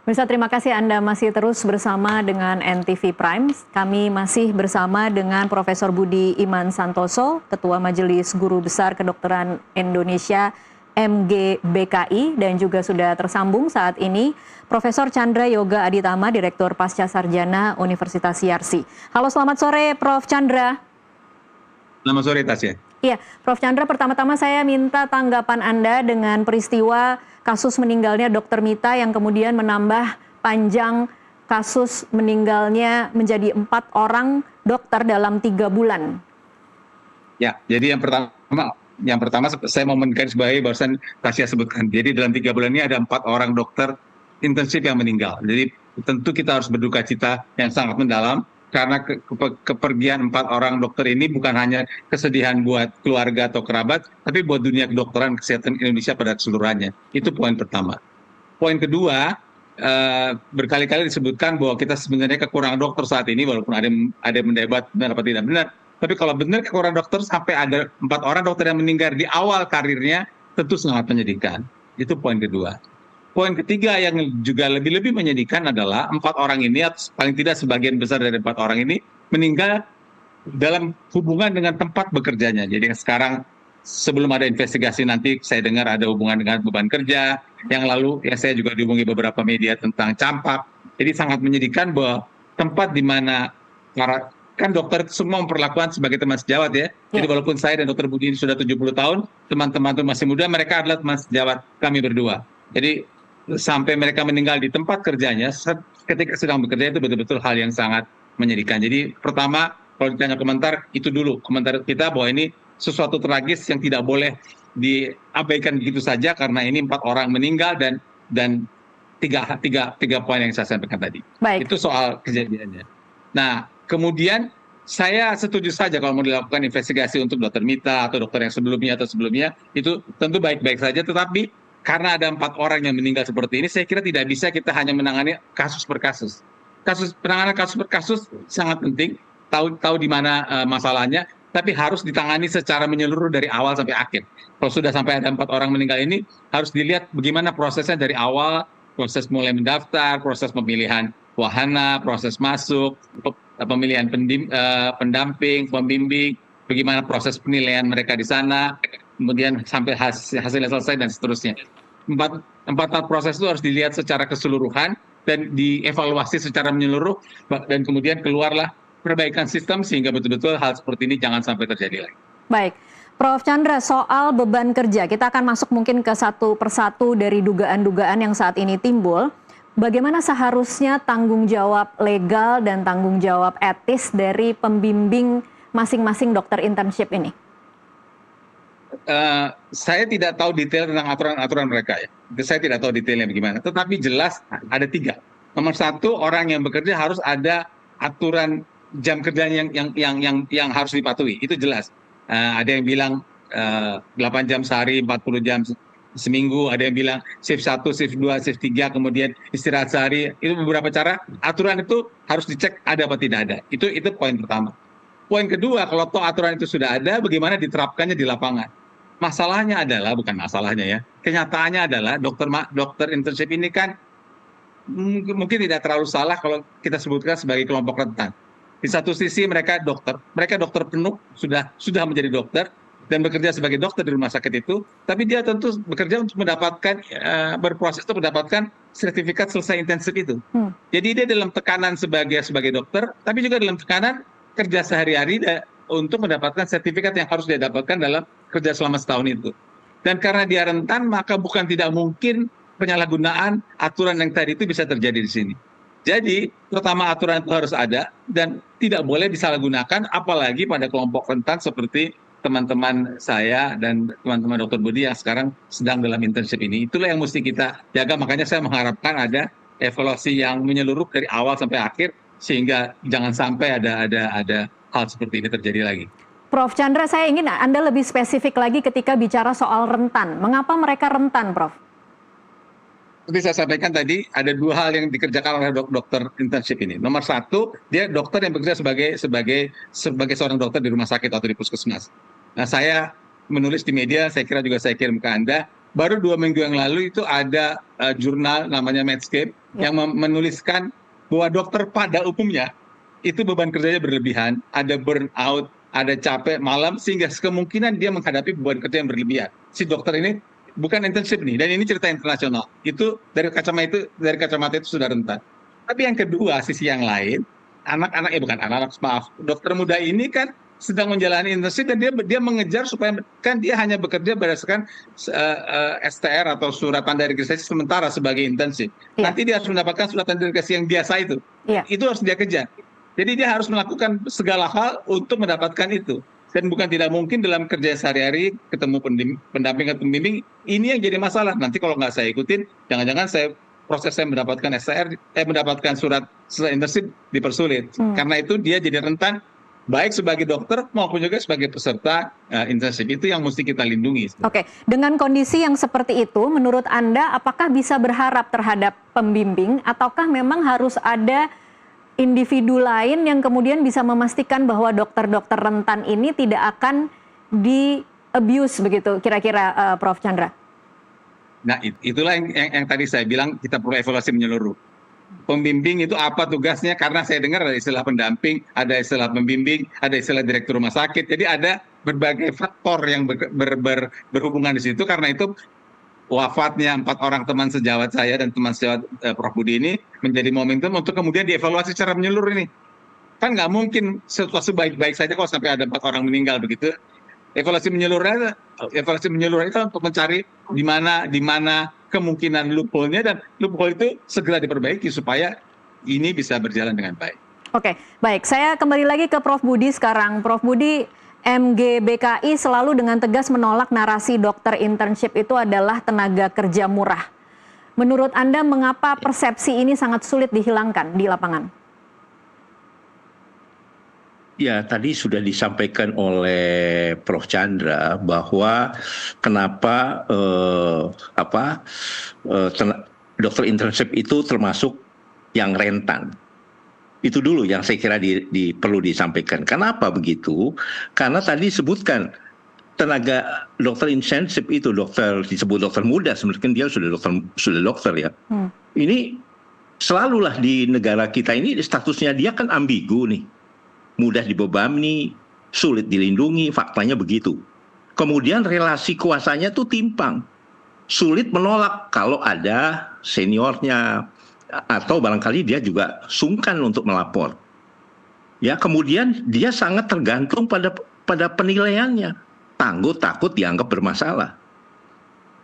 Pemirsa, terima kasih Anda masih terus bersama dengan NTV Prime. Kami masih bersama dengan Profesor Budi Iman Santoso, Ketua Majelis Guru Besar Kedokteran Indonesia MGBKI, dan juga sudah tersambung saat ini Profesor Chandra Yoga Aditama, Direktur Pasca Sarjana Universitas Yarsi. Halo, selamat sore Prof. Chandra. Selamat sore Tasya. Iya, Prof. Chandra, pertama-tama saya minta tanggapan Anda dengan peristiwa kasus meninggalnya Dr. Mita yang kemudian menambah panjang kasus meninggalnya menjadi 4 orang dokter dalam 3 bulan. Ya, jadi yang pertama saya mau menggarisbawahi barusan Tasya sebutkan. Jadi dalam 3 bulan ini ada 4 orang dokter intensif yang meninggal. Jadi tentu kita harus berduka cita yang sangat mendalam karena kepergian 4 orang dokter ini bukan hanya kesedihan buat keluarga atau kerabat, tapi buat dunia kedokteran kesehatan Indonesia pada keseluruhannya. Itu poin pertama. Poin kedua, berkali-kali disebutkan bahwa kita sebenarnya kekurangan dokter saat ini, walaupun ada yang mendebat benar apa tidak benar. Tapi kalau benar kekurangan dokter sampai ada 4 orang dokter yang meninggal di awal karirnya, tentu sangat menyedihkan. Itu poin kedua. Poin ketiga yang juga lebih menyedihkan adalah 4 orang ini, atau paling tidak sebagian besar dari 4 orang ini, meninggal dalam hubungan dengan tempat bekerjanya. Jadi sekarang sebelum ada investigasi nanti saya dengar ada hubungan dengan beban kerja, yang lalu ya saya juga dihubungi beberapa media tentang campak. Jadi sangat menyedihkan bahwa tempat di mana kan dokter semua memperlakukan sebagai teman sejawat ya. Jadi walaupun saya dan Dr. Budi sudah 70 tahun, teman-teman itu masih muda, mereka adalah teman sejawat kami berdua. Jadi sampai mereka meninggal di tempat kerjanya ketika sedang bekerja itu betul-betul hal yang sangat menyedihkan. Jadi pertama, kalau ditanya komentar, itu dulu komentar kita bahwa ini sesuatu tragis yang tidak boleh diabaikan begitu saja karena ini 4 orang meninggal dan tiga poin yang saya sampaikan tadi. Baik. Itu soal kejadiannya. Nah, kemudian saya setuju saja kalau mau dilakukan investigasi untuk Dr. Mita atau dokter yang sebelumnya, itu tentu baik-baik saja, tetapi karena ada 4 orang yang meninggal seperti ini, saya kira tidak bisa kita hanya menangani kasus per kasus. Penanganan kasus per kasus sangat penting, tahu di mana masalahnya, tapi harus ditangani secara menyeluruh dari awal sampai akhir. Kalau sudah sampai ada 4 orang meninggal ini, harus dilihat bagaimana prosesnya dari awal, proses mulai mendaftar, proses pemilihan wahana, proses masuk, pemilihan pendamping, pembimbing, bagaimana proses penilaian mereka di sana, kemudian sampai hasilnya selesai dan seterusnya. Empat proses itu harus dilihat secara keseluruhan dan dievaluasi secara menyeluruh, dan kemudian keluarlah perbaikan sistem sehingga betul-betul hal seperti ini jangan sampai terjadi lagi. Baik, Prof. Chandra, soal beban kerja, kita akan masuk mungkin ke satu persatu dari dugaan-dugaan yang saat ini timbul. Bagaimana seharusnya tanggung jawab legal dan tanggung jawab etis dari pembimbing masing-masing dokter internship ini? Saya tidak tahu detail tentang aturan mereka ya. Saya tidak tahu detailnya bagaimana. Tetapi jelas ada 3. Nomor 1, orang yang bekerja harus ada aturan jam kerjanya yang harus dipatuhi. Itu jelas. Ada yang bilang 8 jam sehari, 40 jam seminggu. Ada yang bilang shift 1, shift 2, shift 3, kemudian istirahat sehari. Itu beberapa cara. Aturan itu harus dicek ada apa tidak ada. Itu poin pertama. Poin kedua, kalau toh aturan itu sudah ada, bagaimana diterapkannya di lapangan? Masalahnya adalah, bukan masalahnya ya, kenyataannya adalah dokter internship ini kan mungkin tidak terlalu salah kalau kita sebutkan sebagai kelompok rentan. Di satu sisi mereka dokter penuh, sudah menjadi dokter dan bekerja sebagai dokter di rumah sakit itu, tapi dia tentu bekerja untuk mendapatkan berproses untuk mendapatkan sertifikat selesai intensif itu. Jadi dia dalam tekanan sebagai dokter, tapi juga dalam tekanan kerja sehari-hari untuk mendapatkan sertifikat yang harus dia dapatkan dalam kerja selama setahun itu. Dan karena dia rentan, maka bukan tidak mungkin penyalahgunaan aturan yang tadi itu bisa terjadi di sini. Jadi, pertama aturan itu harus ada dan tidak boleh disalahgunakan, apalagi pada kelompok rentan seperti teman-teman saya dan teman-teman Dr. Budi yang sekarang sedang dalam internship ini. Itulah yang mesti kita jaga, makanya saya mengharapkan ada evaluasi yang menyeluruh dari awal sampai akhir, sehingga jangan sampai ada hal seperti ini terjadi lagi. Prof. Chandra, saya ingin Anda lebih spesifik lagi ketika bicara soal rentan. Mengapa mereka rentan, Prof? Seperti saya sampaikan tadi, ada 2 hal yang dikerjakan oleh dokter internship ini. Nomor 1, dia dokter yang bekerja sebagai seorang dokter di rumah sakit atau di puskesmas. Nah, saya menulis di media, saya kira juga saya kirim ke Anda, baru 2 minggu yang lalu itu ada jurnal namanya Medscape yang menuliskan bahwa dokter pada umumnya itu beban kerjanya berlebihan, ada burnout, ada capek malam, sehingga kemungkinan dia menghadapi beban kerja yang berlebihan. Si dokter ini bukan intensif nih, dan ini cerita internasional. Itu dari kacamata itu sudah rentan. Tapi yang kedua, sisi yang lain, bukan anak-anak, maaf, dokter muda ini kan sedang menjalani intensif dan dia mengejar supaya kan dia hanya bekerja berdasarkan STR atau surat tanda registrasi sementara sebagai intensif. Nanti dia harus mendapatkan surat tanda registrasi yang biasa itu. Itu harus dia kejar. Jadi dia harus melakukan segala hal untuk mendapatkan itu. Dan bukan tidak mungkin dalam kerja sehari-hari ketemu pendamping atau pembimbing, ini yang jadi masalah. Nanti kalau nggak saya ikutin, jangan-jangan proses saya mendapatkan STR, mendapatkan surat intensif dipersulit. Karena itu dia jadi rentan baik sebagai dokter maupun juga sebagai peserta intensif. Itu yang mesti kita lindungi. Oke, dengan kondisi yang seperti itu, menurut Anda apakah bisa berharap terhadap pembimbing ataukah memang harus ada individu lain yang kemudian bisa memastikan bahwa dokter-dokter rentan ini tidak akan di-abuse begitu kira-kira Prof. Chandra? Nah, itulah yang tadi saya bilang kita perlu evaluasi menyeluruh. Pembimbing itu apa tugasnya? Karena saya dengar ada istilah pendamping, ada istilah pembimbing, ada istilah direktur rumah sakit. Jadi ada berbagai faktor yang berhubungan di situ. Karena itu wafatnya 4 orang teman sejawat saya dan teman sejawat Prof. Budi ini menjadi momentum untuk kemudian dievaluasi secara menyeluruh ini. Kan nggak mungkin situasi baik-baik saja kalau sampai ada 4 orang meninggal begitu. Evaluasi menyeluruh itu untuk mencari di mana kemungkinan loophole-nya, dan loophole itu segera diperbaiki supaya ini bisa berjalan dengan baik. Oke, baik. Saya kembali lagi ke Prof. Budi sekarang. Prof. Budi, MGBKI selalu dengan tegas menolak narasi dokter internship itu adalah tenaga kerja murah. Menurut Anda, mengapa persepsi ini sangat sulit dihilangkan di lapangan? Ya, tadi sudah disampaikan oleh Prof. Chandra bahwa kenapa dokter internship itu termasuk yang rentan. Itu dulu yang saya kira perlu disampaikan. Kenapa begitu? Karena tadi disebutkan tenaga dokter internship itu disebut dokter muda, sebenarnya dia sudah dokter ya. Ini selalulah di negara kita ini statusnya dia kan ambigu nih. Mudah dibebani, sulit dilindungi, faktanya begitu. Kemudian relasi kuasanya tuh timpang. Sulit menolak kalau ada seniornya, atau barangkali dia juga sungkan untuk melapor. Ya, kemudian dia sangat tergantung pada penilaiannya. Takut dianggap bermasalah.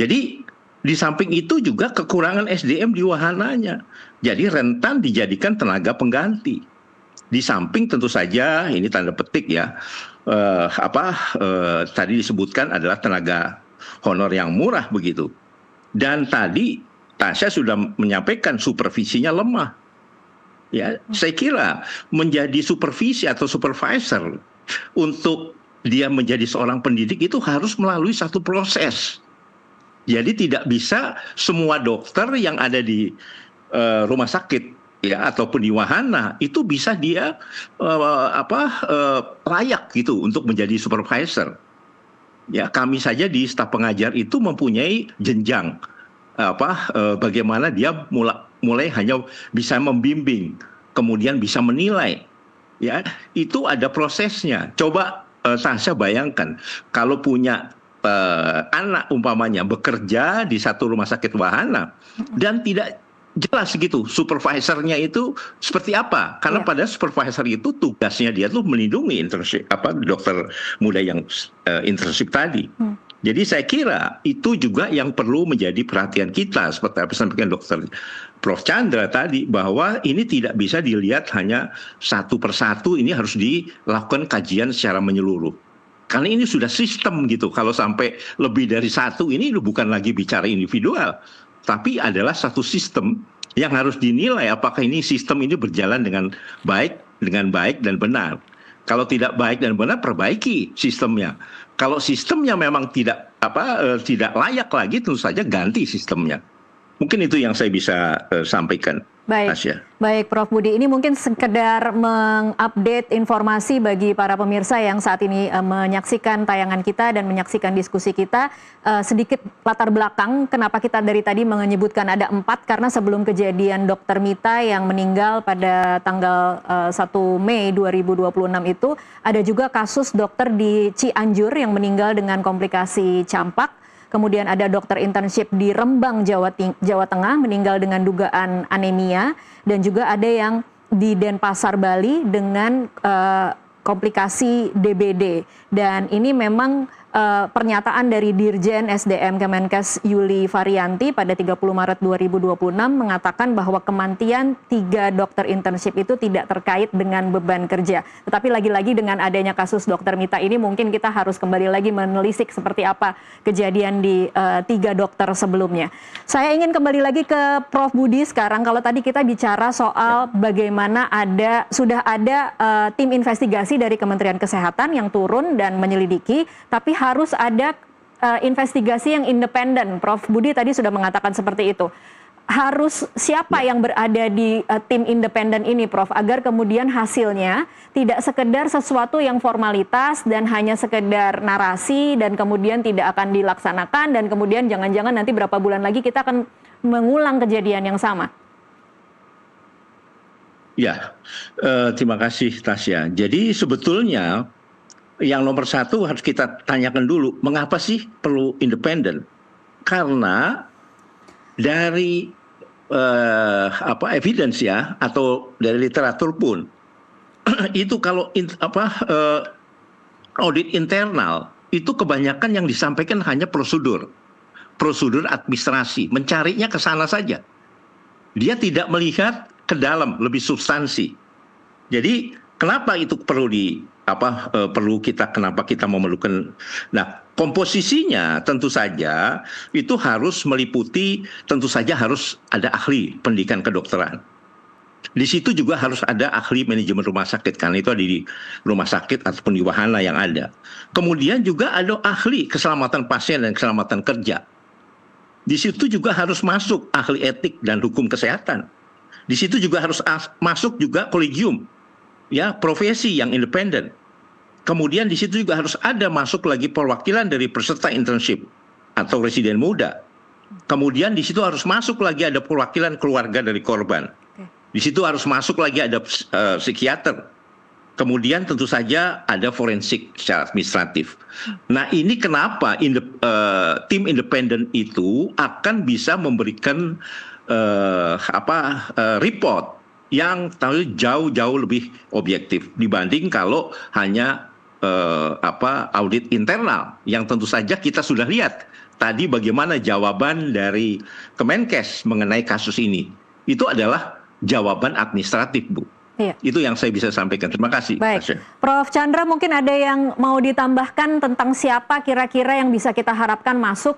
Jadi di samping itu juga kekurangan SDM di wahananya. Jadi rentan dijadikan tenaga pengganti. Di samping tentu saja ini tanda petik ya, tadi disebutkan adalah tenaga honor yang murah begitu. Dan tadi Tasya sudah menyampaikan supervisinya lemah. Ya, saya kira menjadi supervisi atau supervisor untuk dia menjadi seorang pendidik itu harus melalui satu proses. Jadi tidak bisa semua dokter yang ada di rumah sakit ya ataupun di wahana itu bisa dia layak gitu untuk menjadi supervisor. Ya, kami saja di staf pengajar itu mempunyai jenjang bagaimana dia mulai hanya bisa membimbing, kemudian bisa menilai. Ya, itu ada prosesnya. Coba Tasya bayangkan kalau punya anak umpamanya bekerja di satu rumah sakit wahana dan tidak jelas gitu supervisornya itu seperti apa, karena pada supervisor itu tugasnya dia tuh melindungi internship dokter muda yang internship tadi. Jadi saya kira itu juga yang perlu menjadi perhatian kita seperti apa sampaikan Dokter Prof. Chandra tadi, bahwa ini tidak bisa dilihat hanya satu persatu, ini harus dilakukan kajian secara menyeluruh. Karena ini sudah sistem gitu. Kalau sampai lebih dari satu, ini bukan lagi bicara individual, tapi adalah satu sistem yang harus dinilai apakah ini sistem ini berjalan dengan baik dan benar. Kalau tidak baik dan benar, perbaiki sistemnya. Kalau sistemnya memang tidak layak lagi, tentu saja ganti sistemnya. Mungkin itu yang saya bisa sampaikan. Baik, Tasya. baik Prof. Budi. Ini mungkin sekedar mengupdate informasi bagi para pemirsa yang saat ini menyaksikan tayangan kita dan menyaksikan diskusi kita. Sedikit latar belakang kenapa kita dari tadi menyebutkan ada 4, karena sebelum kejadian Dr. Mita yang meninggal pada tanggal 1 Mei 2026 itu, ada juga kasus dokter di Cianjur yang meninggal dengan komplikasi campak. Kemudian ada dokter internship di Rembang, Jawa Tengah, meninggal dengan dugaan anemia. Dan juga ada yang di Denpasar, Bali dengan komplikasi DBD. Dan ini memang pernyataan dari Dirjen SDM Kemenkes Yuli Varianti pada 30 Maret 2026 mengatakan bahwa kematian 3 dokter internship itu tidak terkait dengan beban kerja. Tetapi lagi-lagi dengan adanya kasus dokter Mita ini mungkin kita harus kembali lagi menelisik seperti apa kejadian di 3 dokter sebelumnya. Saya ingin kembali lagi ke Prof. Budi sekarang. Kalau tadi kita bicara soal bagaimana sudah ada tim investigasi dari Kementerian Kesehatan yang turun dan menyelidiki, tapi harus ada investigasi yang independen. Prof. Budi tadi sudah mengatakan seperti itu. Harus siapa yang berada di tim independen ini, Prof, agar kemudian hasilnya tidak sekedar sesuatu yang formalitas dan hanya sekedar narasi dan kemudian tidak akan dilaksanakan dan kemudian jangan-jangan nanti berapa bulan lagi kita akan mengulang kejadian yang sama. Ya, terima kasih Tasya. Jadi sebetulnya yang nomor satu harus kita tanyakan dulu, mengapa sih perlu independen? Karena dari evidence ya, atau dari literatur pun, itu kalau audit internal, itu kebanyakan yang disampaikan hanya prosedur administrasi, mencarinya ke sana saja. Dia tidak melihat ke dalam, lebih substansi. Jadi kenapa itu kenapa kita memerlukan, nah komposisinya tentu saja itu harus meliputi, tentu saja harus ada ahli pendidikan kedokteran. Di situ juga harus ada ahli manajemen rumah sakit, karena itu ada di rumah sakit ataupun di wahana yang ada. Kemudian juga ada ahli keselamatan pasien dan keselamatan kerja. Di situ juga harus masuk ahli etik dan hukum kesehatan. Di situ juga harus masuk juga kolegium, ya, profesi yang independen. Kemudian di situ juga harus ada masuk lagi perwakilan dari peserta internship atau residen muda. Kemudian di situ harus masuk lagi ada perwakilan keluarga dari korban. Di situ harus masuk lagi ada psikiater. Kemudian tentu saja ada forensik secara administratif. Nah ini kenapa tim independen itu akan bisa memberikan report yang jauh lebih objektif dibanding kalau hanya audit internal yang tentu saja kita sudah lihat tadi bagaimana jawaban dari Kemenkes mengenai kasus ini. Itu adalah jawaban administratif, Bu. Iya. Itu yang saya bisa sampaikan. Terima kasih. Baik, Tasya. Prof. Chandra mungkin ada yang mau ditambahkan tentang siapa kira-kira yang bisa kita harapkan masuk